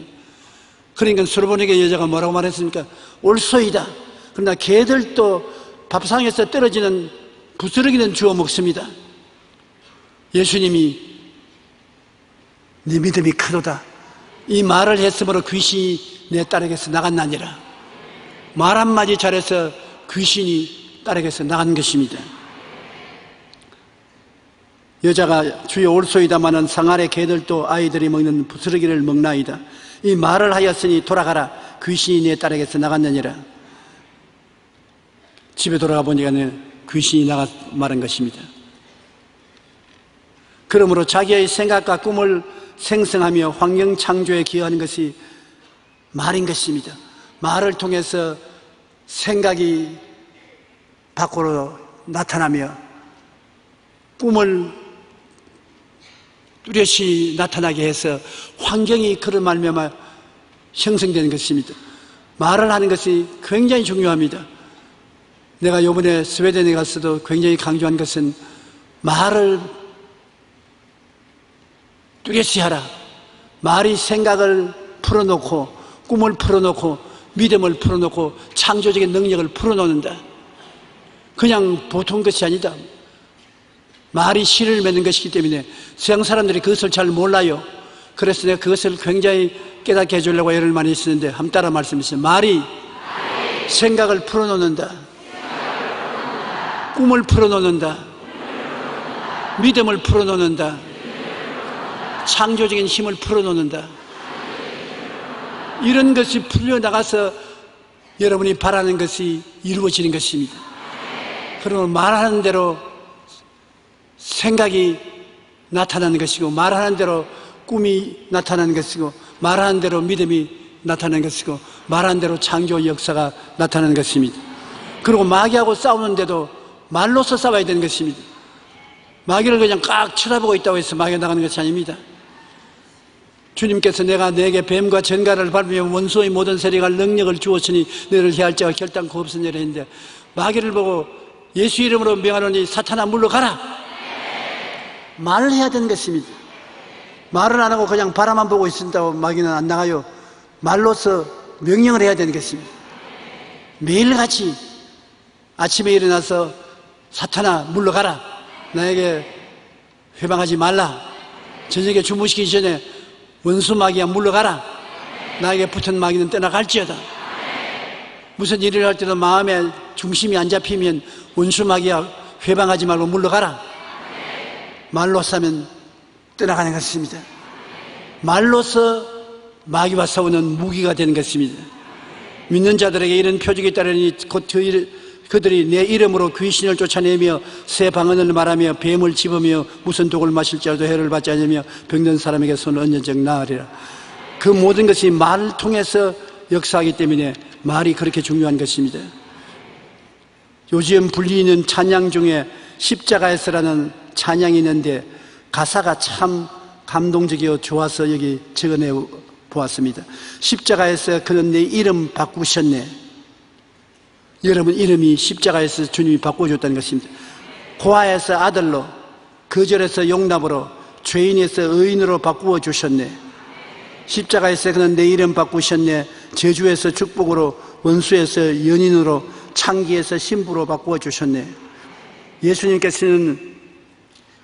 그러니까 수르보니게 여자가 뭐라고 말했습니까? 옳소이다. 그러나 개들도 밥상에서 떨어지는 부스러기는 주워 먹습니다. 예수님이 네 믿음이 크도다. 이 말을 했으므로 귀신이 내 딸에게서 나갔나니라. 말 한마디 잘해서 귀신이 딸에게서 나간 것입니다. 여자가 주여 옳소이다마는 상아래 개들도 아이들이 먹는 부스러기를 먹나이다. 이 말을 하였으니 돌아가라. 귀신이 내 딸에게서 나갔느니라. 집에 돌아가 보니까 귀신이 나가 말한 것입니다. 그러므로 자기의 생각과 꿈을 생성하며 환경 창조에 기여하는 것이 말인 것입니다. 말을 통해서 생각이 밖으로 나타나며 꿈을 뚜렷이 나타나게 해서 환경이 그런 말미암아 형성되는 것입니다. 말을 하는 것이 굉장히 중요합니다. 내가 이번에 스웨덴에 갔어도 굉장히 강조한 것은 말을 뚜렷이 하라. 말이 생각을 풀어놓고 꿈을 풀어놓고 믿음을 풀어놓고 창조적인 능력을 풀어놓는다. 그냥 보통 것이 아니다. 말이 실을 맺는 것이기 때문에 서양 사람들이 그것을 잘 몰라요. 그래서 내가 그것을 굉장히 깨닫게 해주려고 애를 많이 쓰는데 한번 따라 말씀하세요. 말이 생각을 풀어놓는다. 꿈을 풀어놓는다. 믿음을 풀어놓는다. 창조적인 힘을 풀어놓는다. 이런 것이 풀려나가서 여러분이 바라는 것이 이루어지는 것입니다. 그러면 말하는 대로 생각이 나타나는 것이고, 말하는 대로 꿈이 나타나는 것이고, 말하는 대로 믿음이 나타나는 것이고, 말하는 대로 창조 역사가 나타나는 것입니다. 그리고 마귀하고 싸우는데도 말로서 싸워야 되는 것입니다. 마귀를 그냥 깍 쳐다보고 있다고 해서 마귀가 나가는 것이 아닙니다. 주님께서 내가 내게 뱀과 전갈을 밟으며 원수의 모든 세력을 능력을 주었으니 너를 해할 자가 결단코 없으니라 했는데, 마귀를 보고 예수 이름으로 명하노니 사탄아 물러가라. 말을 해야 되는 것입니다. 말을 안 하고 그냥 바라만 보고 있는다고 마귀는 안 나가요. 말로서 명령을 해야 되는 것입니다. 매일같이 아침에 일어나서 사탄아 물러가라. 나에게 회방하지 말라. 저녁에 주무시기 전에 원수 마귀야 물러가라. 나에게 붙은 마귀는 떠나갈지어다. 무슨 일을 할 때도 마음에 중심이 안 잡히면 원수 마귀야 회방하지 말고 물러가라. 말로써 하면 떠나가는 것입니다. 말로써 마귀와 싸우는 무기가 되는 것입니다. 믿는 자들에게 이런 표적이 따르니 곧 그들이 내 이름으로 귀신을 쫓아내며 새 방언을 말하며 뱀을 집으며 무슨 독을 마실지라도 해를 받지 않으며 병든 사람에게 손을 얹은 적 나으리라. 그 모든 것이 말을 통해서 역사하기 때문에 말이 그렇게 중요한 것입니다. 요즘 불리는 찬양 중에 십자가에서라는 찬양이 있는데 가사가 참 감동적이고 좋아서 여기 적어내 보았습니다. 십자가에서 그는 내 이름 바꾸셨네. 여러분 이름이 십자가에서 주님이 바꿔줬다는 것입니다. 고아에서 아들로, 거절에서 용납으로, 죄인에서 의인으로 바꾸어 주셨네. 십자가에서 그는 내 이름 바꾸셨네. 저주에서 축복으로, 원수에서 연인으로, 창기에서 신부로 바꾸어 주셨네. 예수님께서는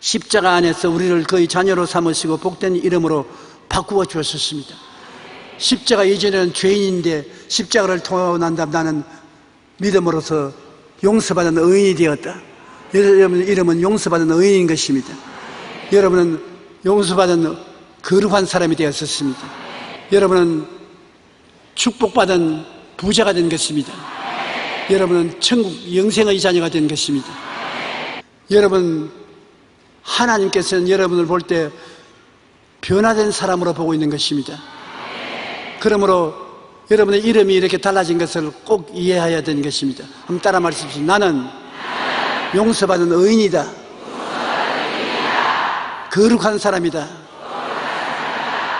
십자가 안에서 우리를 그의 자녀로 삼으시고 복된 이름으로 바꾸어 주셨습니다. 십자가 이전에는 죄인인데 십자가를 통하고 난 다음 나는 믿음으로써 용서받은 의인이 되었다. 여러분 이름은 용서받은 의인인 것입니다. 여러분은 용서받은 거룩한 사람이 되었습니다. 여러분은 축복받은 부자가 된 것입니다. 여러분은 천국 영생의 자녀가 된 것입니다. 여러분 하나님께서는 여러분을 볼 때 변화된 사람으로 보고 있는 것입니다. 그러므로 여러분의 이름이 이렇게 달라진 것을 꼭 이해해야 되는 것입니다. 한번 따라 말씀하십시오. 나는 용서받은 의인이다. 거룩한 사람이다.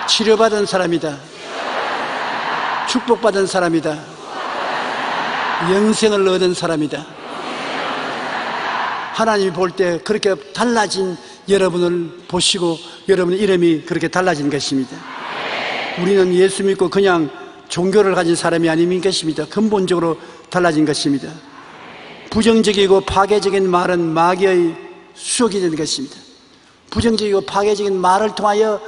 치료받은 사람이다. 축복받은 사람이다. 영생을 얻은 사람이다. 하나님이 볼 때 그렇게 달라진 여러분을 보시고 여러분의 이름이 그렇게 달라진 것입니다. 우리는 예수 믿고 그냥 종교를 가진 사람이 아닌 것입니다. 근본적으로 달라진 것입니다. 부정적이고 파괴적인 말은 마귀의 수욕이 되는 것입니다. 부정적이고 파괴적인 말을 통하여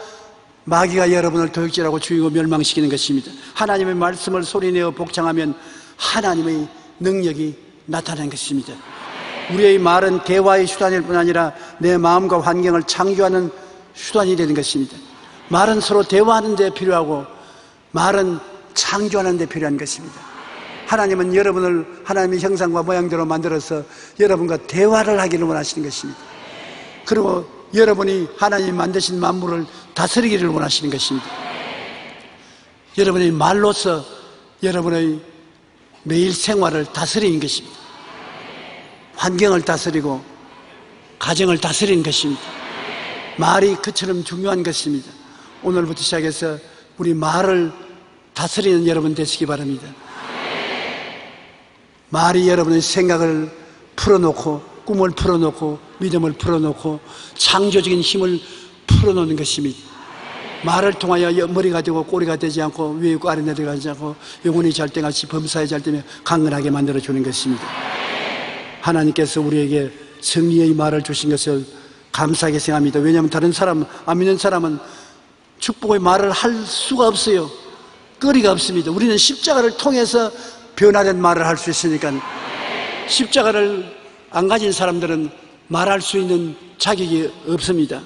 마귀가 여러분을 도둑질하고 죽이고 멸망시키는 것입니다. 하나님의 말씀을 소리내어 복창하면 하나님의 능력이 나타나는 것입니다. 우리의 말은 대화의 수단일 뿐 아니라 내 마음과 환경을 창조하는 수단이 되는 것입니다. 말은 서로 대화하는 데 필요하고 말은 창조하는 데 필요한 것입니다. 하나님은 여러분을 하나님의 형상과 모양대로 만들어서 여러분과 대화를 하기를 원하시는 것입니다. 그리고 여러분이 하나님이 만드신 만물을 다스리기를 원하시는 것입니다. 여러분의 말로서 여러분의 매일 생활을 다스리는 것입니다. 환경을 다스리고 가정을 다스리는 것입니다. 말이 그처럼 중요한 것입니다. 오늘부터 시작해서 우리 말을 다스리는 여러분 되시기 바랍니다. 말이 여러분의 생각을 풀어놓고 꿈을 풀어놓고 믿음을 풀어놓고 창조적인 힘을 풀어놓는 것입니다. 말을 통하여 머리가 되고 꼬리가 되지 않고 위에 있고 아래 내려가지 않고 영혼이 잘 때같이 범사에 잘 때며 강건하게 만들어주는 것입니다. 하나님께서 우리에게 승리의 말을 주신 것을 감사하게 생각합니다. 왜냐하면 다른 사람, 안 믿는 사람은 축복의 말을 할 수가 없어요. 거리가 없습니다. 우리는 십자가를 통해서 변화된 말을 할 수 있으니까 십자가를 안 가진 사람들은 말할 수 있는 자격이 없습니다.